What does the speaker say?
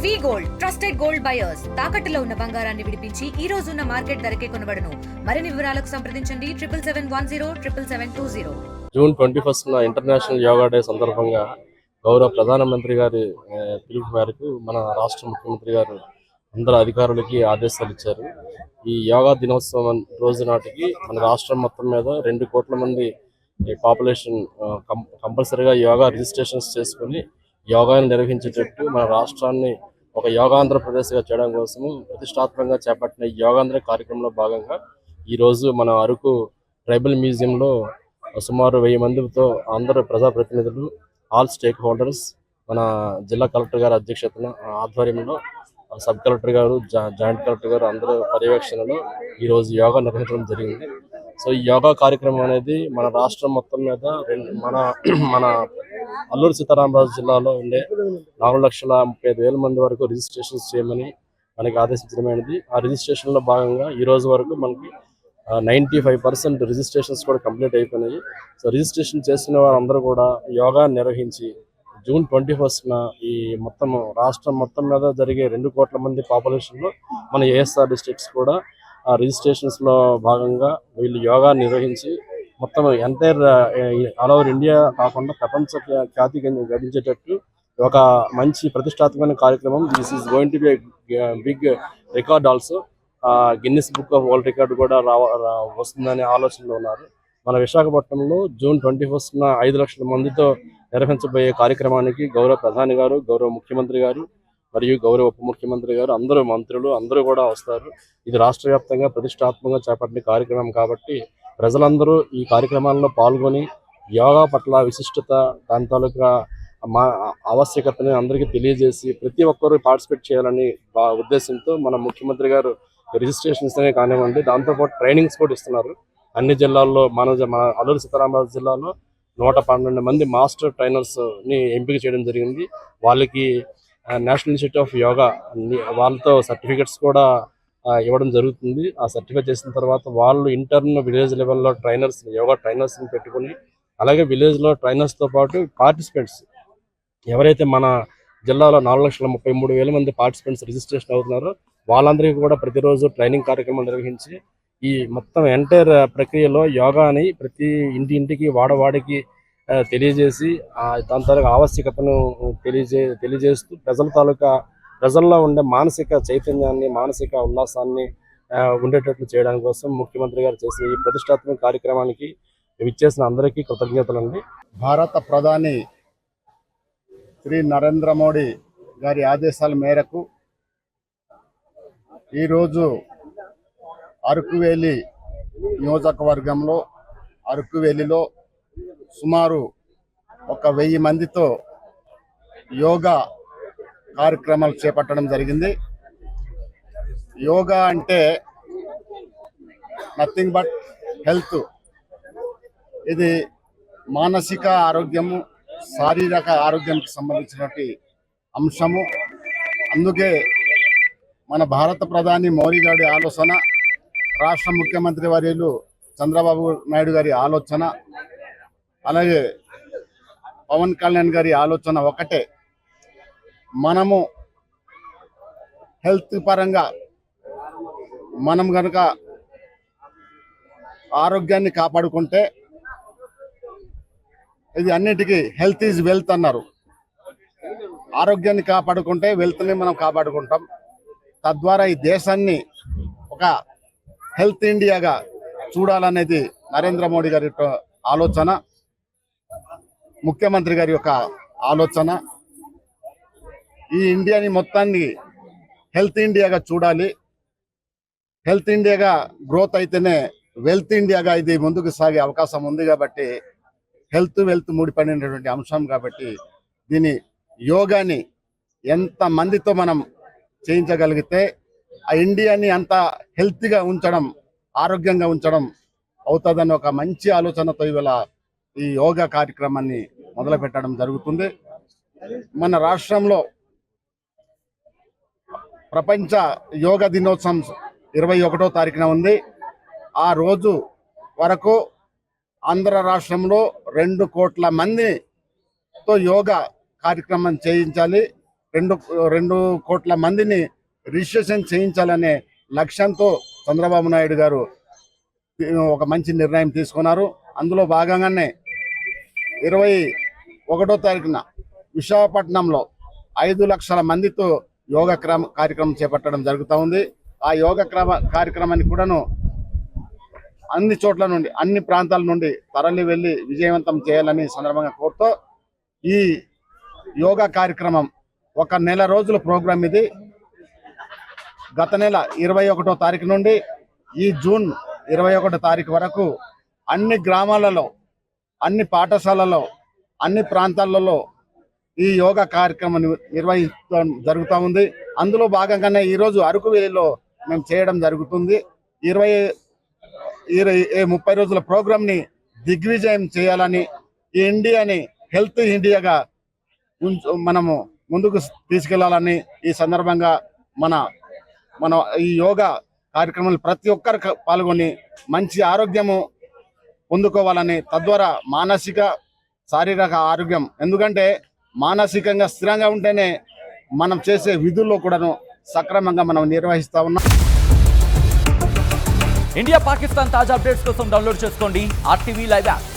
వి gold trusted gold buyers తాకట్టులో ఉన్న బంగారాన్ని విడిపించి ఈ రోజు ఉన్న మార్కెట్ ధరకే కొనబడును. మరిన్ని వివరాలకు సంప్రదించండి 7771077720. జూన్ 21 ఇంటర్నేషనల్ యోగా డే సందర్భంగా గౌరవ ప్రధానమంత్రి గారి పిలుపు మేరకు మన రాష్ట్ర ముఖ్యమంత్రి గారు అందరు అధికారులకి ఆదేశాలు ఇచ్చారు. ఈ యోగా దినోత్సవం రోజు నాటికి మన రాష్ట్రం మొత్తం మీద 2 కోట్ల మంది పాపులేషన్ కంపల్సరీగా యోగా రిజిస్ట్రేషన్స్ చేసుకుని యోగాను నిర్వహించేటట్టు మన రాష్ట్రాన్ని ఒక యోగాంధ్రప్రదేశ్గా చేయడం కోసము ప్రతిష్టాత్మకంగా చేపట్టిన ఈ యోగాంధ్ర కార్యక్రమంలో భాగంగా ఈరోజు మన అరకు ట్రైబల్ మ్యూజియంలో సుమారు 1000 మందితో అందరు ప్రజాప్రతినిధులు, ఆల్ స్టేక్ హోల్డర్స్, మన జిల్లా కలెక్టర్ గారి అధ్యక్షతన ఆధ్వర్యంలో సబ్ కలెక్టర్ గారు, జాయింట్ కలెక్టర్ గారు అందరూ పర్యవేక్షణలో ఈరోజు యోగా నిర్వహించడం జరిగింది. సో ఈ యోగా కార్యక్రమం అనేది మన రాష్ట్రం మొత్తం మీద మన అల్లూరు సీతారామరాజు జిల్లాలో ఉండే 4,35,000 మంది వరకు రిజిస్ట్రేషన్స్ చేయమని మనకి ఆదేశించడమైనది. ఆ రిజిస్ట్రేషన్లో భాగంగా ఈ రోజు వరకు మనకి 95% రిజిస్ట్రేషన్స్ కూడా కంప్లీట్ అయిపోయినాయి. సో రిజిస్ట్రేషన్ చేసిన వారందరూ కూడా యోగా నిర్వహించి జూన్ 21న ఈ మొత్తం రాష్ట్రం మొత్తం మీద జరిగే 2 కోట్ల మంది పాపులేషన్లో మన ఏఎస్ఆర్ డిస్ట్రిక్ట్స్ కూడా ఆ రిజిస్ట్రేషన్స్లో భాగంగా వీళ్ళు యోగా నిర్వహించి మొత్తం ఎంటైర్ ఆల్ ఓవర్ ఇండియా కాకుండా ప్రపంచ ఖ్యాతి గడించేటట్టు ఒక మంచి ప్రతిష్టాత్మకమైన కార్యక్రమం. This is going to be big record also. Guinness book of world record కూడా వస్తుందనే ఆలోచనలో ఉన్నారు. మన విశాఖపట్నంలో జూన్ 21న 5 లక్షల మందితో నిర్వహించబోయే కార్యక్రమానికి గౌరవ ప్రధాని గారు, గౌరవ ముఖ్యమంత్రి గారు మరియు గౌరవ ఉప ముఖ్యమంత్రి గారు, అందరూ మంత్రులు అందరూ కూడా వస్తారు. ఇది రాష్ట్ర వ్యాప్తంగా ప్రతిష్టాత్మకంగా చేపట్టిన కార్యక్రమం కాబట్టి ప్రజలందరూ ఈ కార్యక్రమాల్లో పాల్గొని యోగా పట్ల విశిష్టత, దాని తాలూకా ఆవశ్యకతని అందరికీ తెలియజేసి ప్రతి ఒక్కరూ పార్టిసిపేట్ చేయాలని ఉద్దేశంతో మన ముఖ్యమంత్రి గారు రిజిస్ట్రేషన్స్ అనే కానివ్వండి, దాంతోపాటు ట్రైనింగ్స్ కూడా ఇస్తున్నారు. అన్ని జిల్లాల్లో మన అల్లూరు సీతారామరాజు జిల్లాలో 112 మంది మాస్టర్ ట్రైనర్స్ని ఎంపిక చేయడం జరిగింది. వాళ్ళకి నేషనల్ ఇన్స్టిట్యూట్ ఆఫ్ యోగా వాళ్ళతో సర్టిఫికెట్స్ కూడా ఇవ్వడం జరుగుతుంది. ఆ సర్టిఫికేట్ చేసిన తర్వాత వాళ్ళు ఇంటర్న్ విలేజ్ లెవెల్లో యోగా ట్రైనర్స్ని పెట్టుకుని, అలాగే విలేజ్లో ట్రైనర్స్తో పాటు పార్టిసిపెంట్స్ ఎవరైతే మన జిల్లాలో 4,33,000 మంది పార్టిసిపెంట్స్ రిజిస్ట్రేషన్ అవుతున్నారో వాళ్ళందరికీ కూడా ప్రతిరోజు ట్రైనింగ్ కార్యక్రమం నిర్వహించి ఈ మొత్తం ఎంటైర్ ప్రక్రియలో యోగాని ప్రతి ఇంటికి వాడవాడికి తెలియజేసి దాని తాలూకా ఆవశ్యకతను తెలియజేస్తూ ప్రజల్లో ఉండే మానసిక చైతన్యాన్ని, మానసిక ఉల్లాసాన్ని ఉండేటట్లు చేయడం కోసం ముఖ్యమంత్రి గారు చేసే ఈ ప్రతిష్టాత్మక కార్యక్రమానికి విచ్చేసిన అందరికీ కృతజ్ఞతలండి. భారత ప్రధాని శ్రీ నరేంద్ర మోడీ గారి ఆదేశాల మేరకు ఈరోజు అరకువేలి నియోజకవర్గంలో అరకువేలిలో సుమారు 1000 మందితో యోగా కార్యక్రమాలు చేపట్టడం జరిగింది. యోగా అంటే నథింగ్ బట్ హెల్త్. ఇది మానసిక ఆరోగ్యము, శారీరక ఆరోగ్యానికి సంబంధించినటువంటి అంశము. అందుకే మన భారత ప్రధాని మోడీ గారి ఆలోచన, రాష్ట్ర ముఖ్యమంత్రి వర్యులు చంద్రబాబు నాయుడు గారి ఆలోచన, అలాగే పవన్ కళ్యాణ్ గారి ఆలోచన ఒకటే. మనము హెల్త్ పరంగా మనం కనుక ఆరోగ్యాన్ని కాపాడుకుంటే, ఇది అన్నిటికీ హెల్త్ ఈజ్ వెల్త్ అన్నారు. ఆరోగ్యాన్ని కాపాడుకుంటే వెల్త్ని మనం కాపాడుకుంటాం. తద్వారా ఈ దేశాన్ని ఒక హెల్త్ ఇండియాగా చూడాలనేది నరేంద్ర మోడీ గారి ఆలోచన, ముఖ్యమంత్రి గారి యొక్క ఆలోచన. ఈ ఇండియాని మొత్తాన్ని హెల్త్ ఇండియాగా చూడాలి. హెల్త్ ఇండియాగా గ్రోత్ అయితేనే వెల్త్ ఇండియాగా ఇది ముందుకు సాగే అవకాశం ఉంది. కాబట్టి హెల్త్ వెల్త్ ముడిపడినటువంటి అంశం కాబట్టి దీని యోగాని ఎంత మందితో మనం చేయించగలిగితే ఆ ఇండియాని అంత హెల్తీగా ఉంచడం, ఆరోగ్యంగా ఉంచడం అవుతుందని ఒక మంచి ఆలోచనతో ఇవాళ ఈ యోగా కార్యక్రమాన్ని మొదలు పెట్టడం జరుగుతుంది. మన రాష్ట్రంలో ప్రపంచ యోగా దినోత్సవం 21వ తారీఖున ఉంది. ఆ రోజు వరకు ఆంధ్ర రాష్ట్రంలో 2 కోట్ల మందితో యోగా కార్యక్రమం చేయించాలి. రెండు కోట్ల మందిని రిజిస్ట్రేషన్ చేయించాలనే లక్ష్యంతో చంద్రబాబు నాయుడు గారు ఒక మంచి నిర్ణయం తీసుకున్నారు. అందులో భాగంగానే 21వ తారీఖున విశాఖపట్నంలో 5 లక్షల మందితో యోగా కార్యక్రమం చేపట్టడం జరుగుతూ ఉంది. ఆ యోగా కార్యక్రమాన్ని కూడాను అన్ని చోట్ల నుండి, అన్ని ప్రాంతాల నుండి తరలి వెళ్ళి విజయవంతం చేయాలని సందర్భంగా కోరుతూ ఈ యోగా కార్యక్రమం 1 నెల రోజుల ప్రోగ్రాం ఇది. గత నెల 21వ తారీఖు నుండి ఈ జూన్ 21వ తారీఖు వరకు అన్ని గ్రామాలలో, అన్ని పాఠశాలలో, అన్ని ప్రాంతాలలో ఈ యోగా కార్యక్రమం నిర్వహించడం జరుగుతూ ఉంది. అందులో భాగంగానే ఈరోజు అరకు వ్యాలీలో మేము చేయడం జరుగుతుంది. 30 రోజుల ప్రోగ్రాంని దిగ్విజయం చేయాలని, ఈ ఇండియాని హెల్త్ ఇండియాగా మనము ముందుకు తీసుకెళ్లాలని ఈ సందర్భంగా మన ఈ యోగా కార్యక్రమాలు ప్రతి ఒక్కరు పాల్గొని మంచి ఆరోగ్యము పొందుకోవాలని, తద్వారా మానసిక శారీరక ఆరోగ్యం, ఎందుకంటే మానసికంగా స్థిరంగా ఉంటేనే మనం చేసే విధుల్లో కూడాను సక్రమంగా మనం నిర్వహిస్తా ఉన్నాం. ఇండియా పాకిస్తాన్ తాజా అప్డేట్స్ కోసం డౌన్లోడ్ చేసుకోండి RTV లైవ్ యాప్.